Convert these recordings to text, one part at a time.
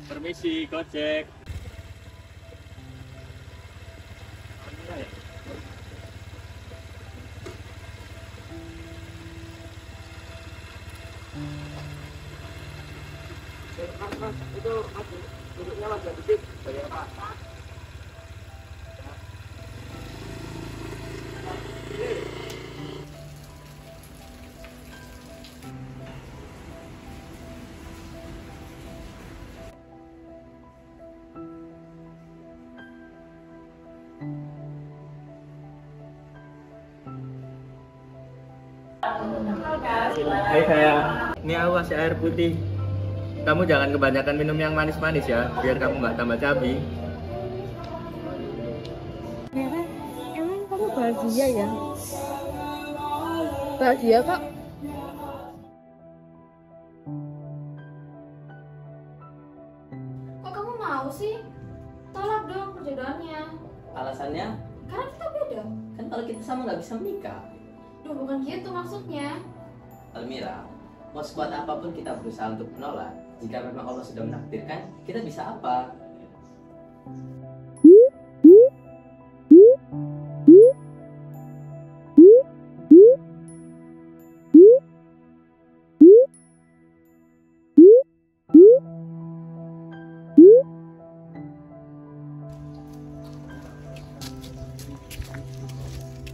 Permisi, Gojek. Mas, itu mas, duduknya mas sedikit. Bayar apa? Hai sayang, ini aku kasih air putih. Kamu jangan kebanyakan minum yang manis-manis ya, biar kamu nggak tambah cabi. Vera, emang kamu bahagia ya? Bahagia kok. Kok kamu mau sih? Tolak dong perjodohannya. Alasannya Karena kita beda. kan kalau kita sama nggak bisa menikah. Duh, bukan gitu maksudnya. Almira, mau sekuat apapun kita berusaha untuk menolak. Jika memang Allah sudah menakdirkan, kita bisa apa?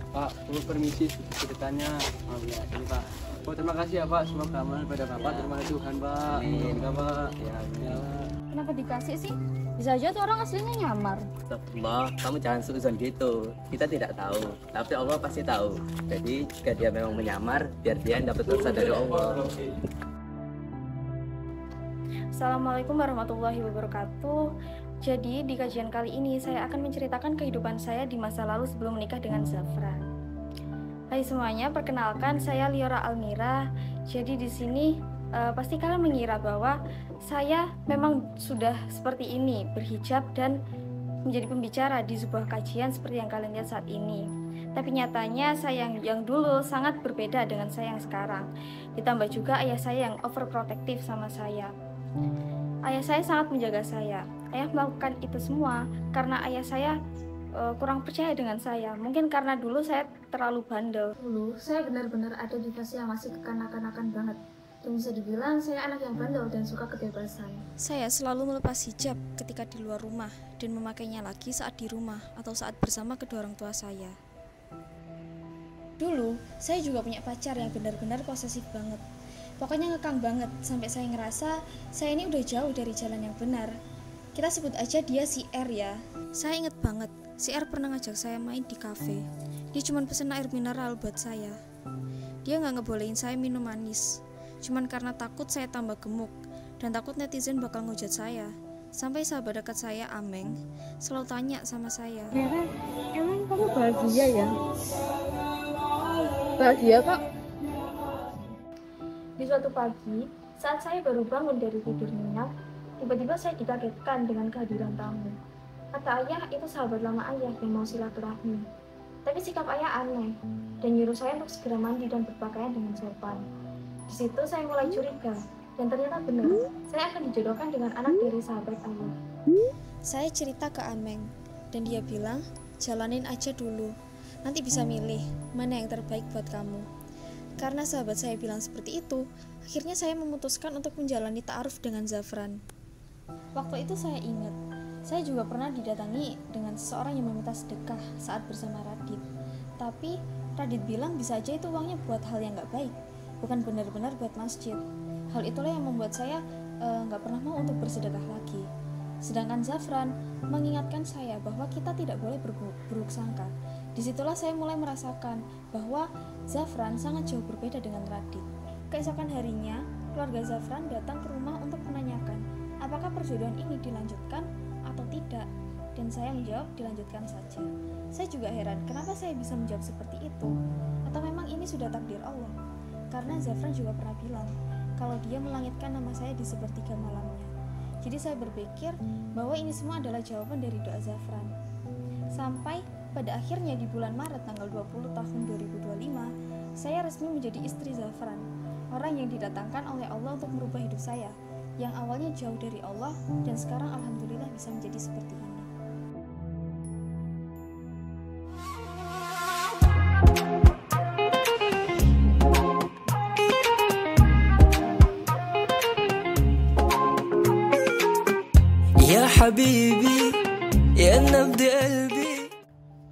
Pak, perlu permisi ceritanya. Oh ya, ini Pak. Oh, terima kasih ya Pak, semoga aman pada Bapak. Terima kasih Tuhan Pak. Amin. Semoga Pak. Ya, Kenapa dikasih sih? Bisa aja tuh orang aslinya nyamar. Allah, kamu jangan suuzon gitu. Kita tidak tahu, tapi Allah pasti tahu. Jadi jika dia memang menyamar, biar dia yang dapat dosa dari Allah. Assalamualaikum warahmatullahi wabarakatuh. Jadi di kajian kali ini saya akan menceritakan kehidupan saya di masa lalu sebelum menikah dengan Zafran. Hai semuanya, perkenalkan saya Liora Almira. Jadi di sini pasti kalian mengira bahwa saya memang sudah seperti ini, berhijab dan menjadi pembicara di sebuah kajian seperti yang kalian lihat saat ini. Tapi nyatanya saya yang dulu sangat berbeda dengan saya yang sekarang. Ditambah juga ayah saya yang overprotective sama saya. Ayah saya sangat menjaga saya. Ayah melakukan itu semua karena ayah saya kurang percaya dengan saya. Mungkin karena dulu saya terlalu bandel. Dulu saya benar-benar ada di fase yang masih kekanak-kanakan banget. Dan bisa dibilang saya anak yang bandel dan suka kebebasan. Saya selalu melepas hijab ketika di luar rumah dan memakainya lagi saat di rumah atau saat bersama kedua orang tua saya. Dulu, saya juga punya pacar yang benar-benar posesif banget. Pokoknya ngekang banget, sampai saya ngerasa saya ini udah jauh dari jalan yang benar. Kita sebut aja dia si R ya. Saya inget banget, si R pernah ngajak saya main di kafe. Dia cuma pesen air mineral buat saya. Dia nggak ngebolehin saya minum manis, cuman karena takut saya tambah gemuk dan takut netizen bakal ngujat saya. Sampai sahabat dekat saya, Ameng, selalu tanya sama saya, Vera, emang kamu bahagia ya? Bahagia kok. Di suatu pagi, saat saya baru bangun dari tidur nyenyak, tiba-tiba saya dikagetkan dengan kehadiran tamu. Kata ayah, itu sahabat lama ayah yang mau silaturahmi. Tapi sikap ayah aneh, dan nyuruh saya untuk segera mandi dan berpakaian dengan sopan. Di situ saya mulai curiga, dan ternyata benar, saya akan dijodohkan dengan anak dari sahabat ayah. saya cerita ke Ameng, dan dia bilang, jalanin aja dulu, nanti bisa milih mana yang terbaik buat kamu. Karena sahabat saya bilang seperti itu, akhirnya saya memutuskan untuk menjalani ta'aruf dengan Zafran. Waktu itu saya ingat, saya juga pernah didatangi dengan seseorang yang meminta sedekah saat bersama Radit. Tapi Radit bilang bisa aja itu uangnya buat hal yang gak baik, bukan benar-benar buat masjid. Hal itulah yang membuat saya gak pernah mau untuk bersedekah lagi. Sedangkan Zafran mengingatkan saya bahwa kita tidak boleh berburuk sangka. Disitulah saya mulai merasakan bahwa Zafran sangat jauh berbeda dengan Radit. Keesokan harinya, keluarga Zafran datang ke rumah untuk menanyakan apakah perjodohan ini dilanjutkan atau tidak. Dan saya menjawab dilanjutkan saja. Saya juga heran kenapa saya bisa menjawab seperti itu. Atau memang ini sudah takdir Allah. Karena Zafran juga pernah bilang kalau dia melangitkan nama saya di sepertiga malamnya. Jadi saya berpikir bahwa ini semua adalah jawaban dari doa Zafran. Sampai pada akhirnya di bulan Maret tanggal 20 tahun 2025, saya resmi menjadi istri Zafran, orang yang didatangkan oleh Allah untuk merubah hidup saya. yang awalnya jauh dari Allah dan sekarang alhamdulillah bisa menjadi seperti ini. Ya Habibi, ya nabdi qalbi.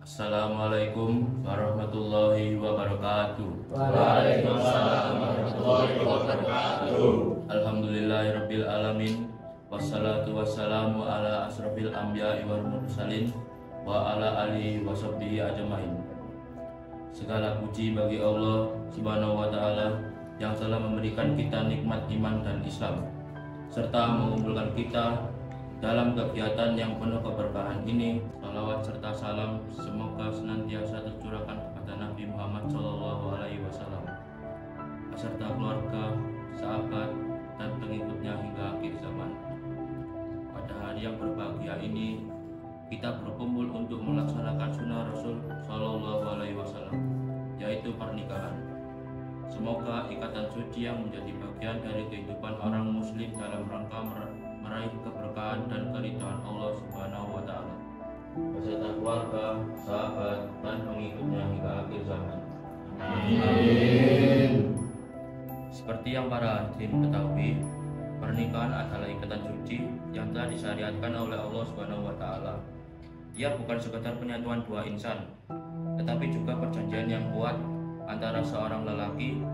Assalamualaikum warahmatullahi wabarakatuh. Waalaikumsalam warahmatullahi wabarakatuh. Alhamdulillahirabbil alamin. Wassalatu wassalamu ala asrofil anbiya'i wal mursalin wa ala alihi wa sahbihi ajmain. Segala puji bagi Allah Subhanahu wa taala yang telah memberikan kita nikmat iman dan Islam serta mengumpulkan kita dalam kegiatan yang penuh keberkahan ini. Salawat serta salam semoga senantiasa tercurahkan kepada Nabi Muhammad SAW beserta keluarga, sahabat, dan pengikutnya hingga akhir zaman. Pada hari yang berbahagia ini, kita berkumpul untuk melaksanakan sunnah Rasul SAW, yaitu pernikahan. Semoga ikatan suci yang menjadi bagian dari kehidupan orang muslim dalam rangka meraih keberkahan dan keridhaan Allah Subhanahu wa taala beserta keluarga, sahabat, dan pengikutnya hingga akhir zaman. Amin. Seperti yang para hadirin ketahui, pernikahan adalah ikatan suci yang telah disyariatkan oleh Allah Subhanahu wa taala. Ia bukan sekadar penyatuan dua insan, tetapi juga perjanjian yang kuat antara seorang lelaki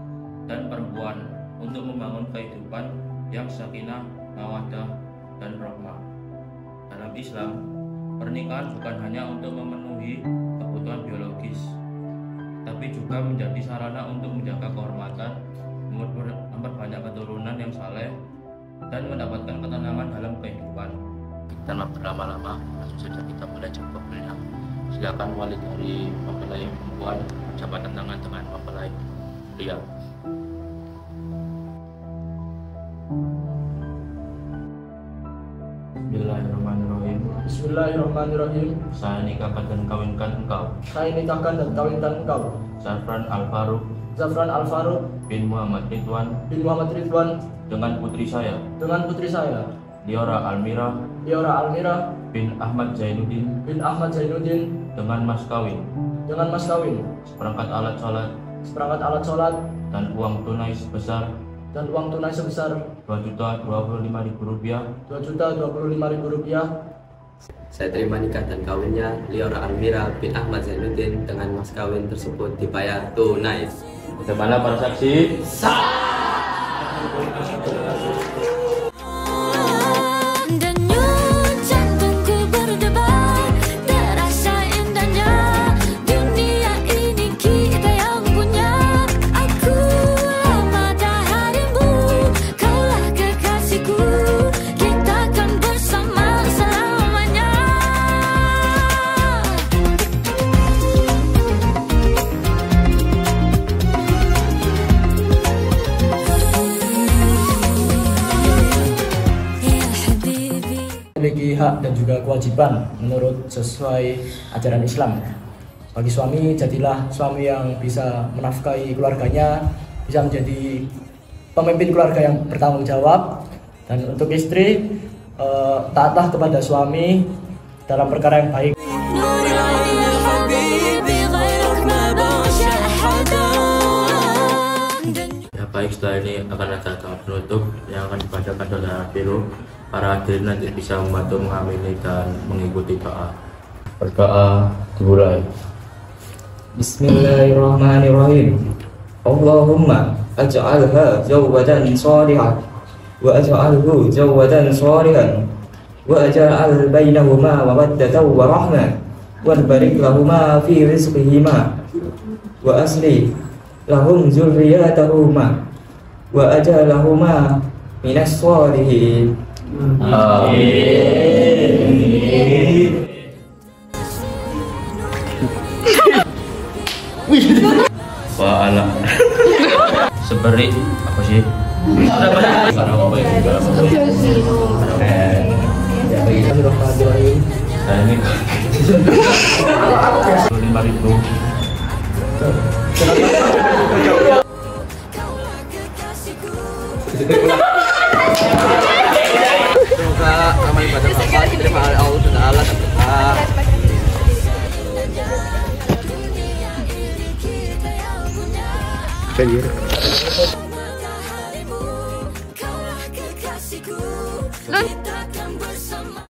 dan perempuan untuk membangun kehidupan yang sakinah, mawaddah, dan rahmah. Dalam Islam, pernikahan bukan hanya untuk memenuhi kebutuhan biologis, tapi juga menjadi sarana untuk menjaga kehormatan, memperbanyak keturunan yang saleh, dan mendapatkan ketenangan dalam kehidupan. Tanpa berlama-lama, langsung saja kita mulai jempolnya. Silakan wali dari mempelai perempuan berjabat tangan dengan mempelai pria. Bismillahirrahmanirrahim. Bismillahirrahmanirrahim. Saya nikahkan dan kawinkan engkau, Saya nikahkan dan kawinkan engkau, Zafran Al-Faruq Zafran Al-Faruq bin Muhammad Ridwan, bin Muhammad Ridwan, dengan putri saya, Liora Almira bin Ahmad Zainuddin, bin Ahmad Zainuddin, dengan mas kawin, seperangkat alat sholat, dan uang tunai sebesar Rp2.025.000. Saya terima nikah dan kawinnya Liora Almira bin Ahmad Zainuddin dengan mas kawin tersebut dibayar tunai. Bagaimana para saksi? Memiliki hak dan juga kewajiban menurut sesuai ajaran Islam. Bagi suami, jadilah suami yang bisa menafkahi keluarganya, bisa menjadi pemimpin keluarga yang bertanggung jawab. Dan untuk istri, taatlah kepada suami dalam perkara yang baik. Ya baik, setelah ini akan ada tahap penutup yang akan dibacakan oleh Abiru. Para hadirin nanti bisa membantu mengamini dan mengikuti doa. Berdoa dimulai. Bismillahirrahmanirrahim. Allahumma aj'alha zawjatan salihah wa aj'alhu zawjatan salihan wa aj'al bainahuma mawaddatan wa rahmah wa barik lahuma fi rizqihima wa asli lahum dzurriyyatahuma wa aj'alhuma minas shalihin. Amin. Wah, alah. Seberik apa sih? Bismillahirrahmanirrahim. Saya ini 5.000. Semoga amal ibadah Bapak diterima oleh Allah Taala dan berkah. Lun,